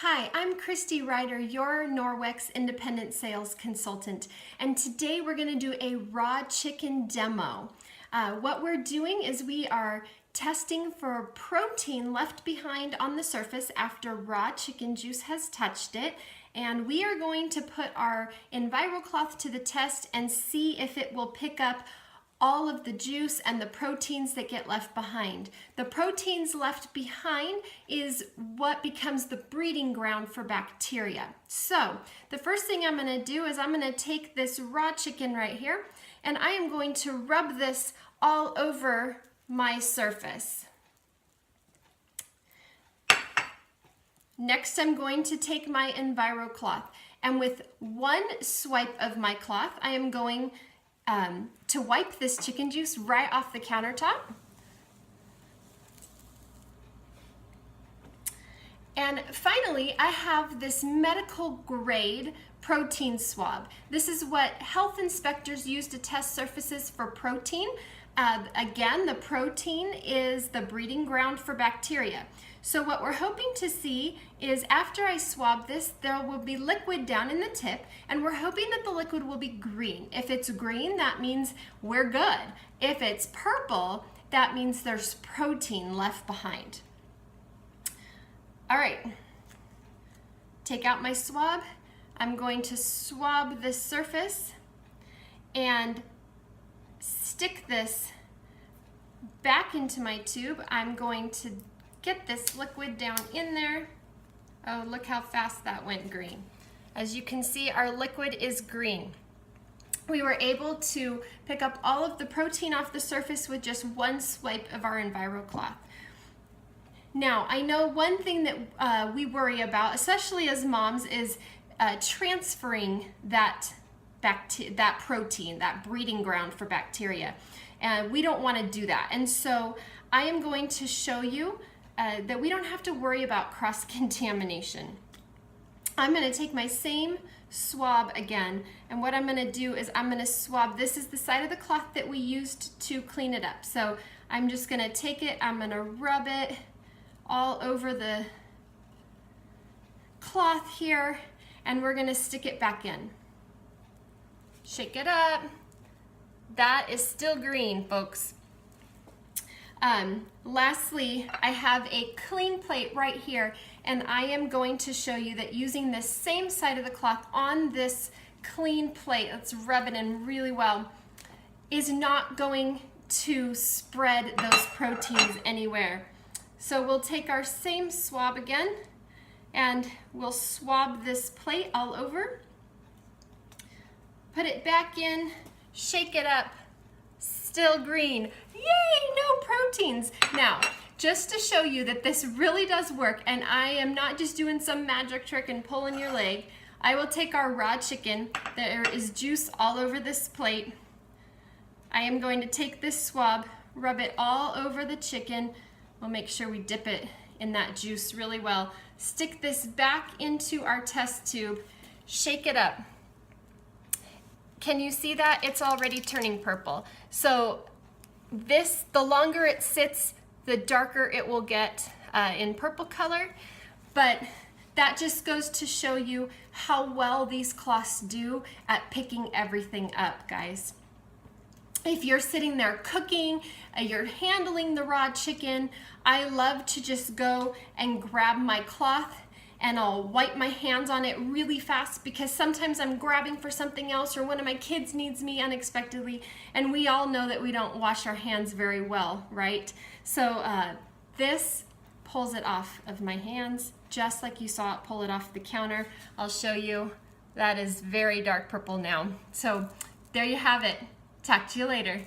Hi, I'm Christy Ryder, your Norwex independent sales consultant, and today we're going to do a raw chicken demo. What we're doing is we are testing for protein left behind on the surface after raw chicken juice has touched it, and we are going to put our EnviroCloth to the test and see if it will pick up all of the juice and the proteins that get left behind. The proteins left behind is what becomes the breeding ground for bacteria. So the first thing I'm going to do is I'm going to take this raw chicken right here and I am going to rub this all over my surface. Next, I'm going to take my EnviroCloth, and with one swipe of my cloth, I am going to wipe this chicken juice right off the countertop. And finally, I have this medical grade protein swab. This is what health inspectors use to test surfaces for protein. Again, the protein is the breeding ground for bacteria. So what we're hoping to see is after I swab this, there will be liquid down in the tip, and we're hoping that the liquid will be green. If it's green, that means we're good. If it's purple, that means there's protein left behind. All right, take out my swab. I'm going to swab this surface and stick this back into my tube. I'm going to get this liquid down in there. Oh, look how fast that went green. As you can see, our liquid is green. We were able to pick up all of the protein off the surface with just one swipe of our EnviroCloth. Now, I know one thing that we worry about, especially as moms, is transferring that protein, that breeding ground for bacteria. And we don't want to do that. And so I am going to show you that we don't have to worry about cross-contamination. I'm going to take my same swab again, and what I'm going to do is I'm going to swab. This is the side of the cloth that we used to clean it up. So I'm just going to take it, I'm going to rub it all over the cloth here, and we're going to stick it back in. Shake it up. That is still green, folks. Lastly, I have a clean plate right here, and I am going to show you that using this same side of the cloth on this clean plate, let's rub it in really well, is not going to spread those proteins anywhere. So we'll take our same swab again, and we'll swab this plate all over, put it back in, shake it up, still green. Yay, no proteins. Now, just to show you that this really does work, and I am not just doing some magic trick and pulling your leg, I will take our raw chicken. There is juice all over this plate. I am going to take this swab, rub it all over the chicken. We'll make sure we dip it in that juice really well. Stick this back into our test tube, shake it up. Can you see that? It's already turning purple. So this, the longer it sits, the darker it will get in purple color. But that just goes to show you how well these cloths do at picking everything up, guys. If you're sitting there cooking, you're handling the raw chicken, I love to just go and grab my cloth and I'll wipe my hands on it really fast because sometimes I'm grabbing for something else or one of my kids needs me unexpectedly, and we all know that we don't wash our hands very well, right? So this pulls it off of my hands just like you saw it pull it off the counter. I'll show you. That is very dark purple now. So there you have it. Talk to you later.